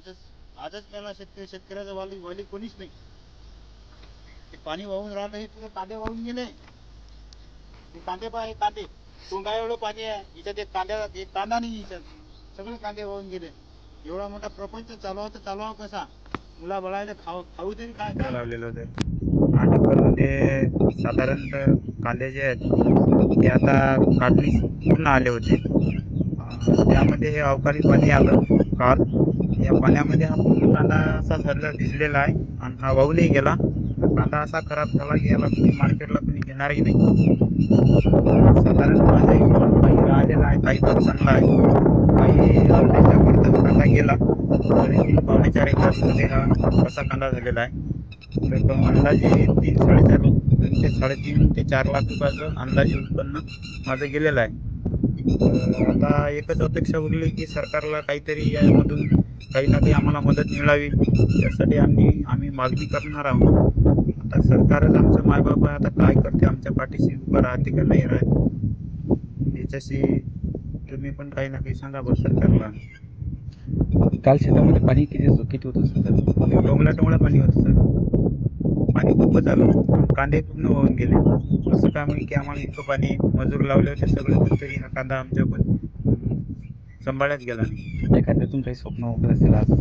आजच त्याला शेतकऱ्याचा वाली कोणीच नाही. ते पाणी वाहून राहिलं, हे तुझे कांदे वाहून गेले. ते कांदे पाय कांदे तोंडा एवढं पाणी आहे इथं. ते एक कांदा नाही इथं, सगळे कांदे वाहून गेले. एवढा मोठा प्रपंच चालवा कसा? मुला बळायला खाऊ तरी काय लावलेलं होतं. 8 एकरमध्ये साधारणतः कांदे जे आहेत ते आता काढणी पूर्ण आले होते. त्यामध्ये हे अवकाळी पाणी आलं काल. या पाण्यामध्ये हा पूर्ण कांदा असा भिजलेला आहे आणि हा वाहूनही गेला. कांदा असा खराब झाला की याला कोणी मार्केटला कोणी घेणारही नाही. साधारण माझ्या हिशोबाने काही राहिलेला आहे, काही तर चांगला आहे, काही अर्ध्याच्या वर कांदा गेला. तरी 3-4 एकरमध्ये हा कसा कांदा झालेला आहे. तर अंदाजे 3-4 ते 4 लाख रुपयाचं अंदाजे उत्पन्न माझं गेलेलं आहे. आता एकच अपेक्षा उरली की सरकारला काहीतरी यामधून काही ना काही आम्हाला मदत मिळावी. त्यासाठी आम्ही मागणी करणार आहोत. आता सरकारच आमचं मायबाप आहे. आता काय करते, आमच्या पाठीशी उभं राहते का नाही राहत याच्याशी तुम्ही पण काही ना काही सांगा बस सरकारला. काल शेतामध्ये पाणी किती होतं सर? टोंगळा पाणी होतं सर. पाणी खूपच आलं, कांदे पूर्ण वाहून गेले. असं काय म्हणजे की आम्हाला इतकं पाणी मजूर लावले होते सगळे, तरी हा कांदा आमच्या सांभाळण्यात गेला नाही. एखाद्यातून काही स्वप्न वगैरे असेल आज?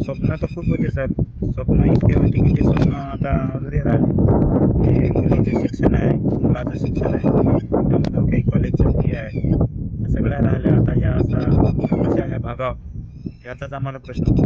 स्वप्न तर खूप होते सर. स्वप्न इतके होते की ते स्वप्न आता अधुरे राहिले. मुलीचं शिक्षण आहे, मुलाचं शिक्षण आहे, त्यामधून काही कॉलेजचं फी आहे, सगळ्या राहिल्या. आता या असा कशा ह्या भागाव याचाच आम्हाला प्रश्न होता.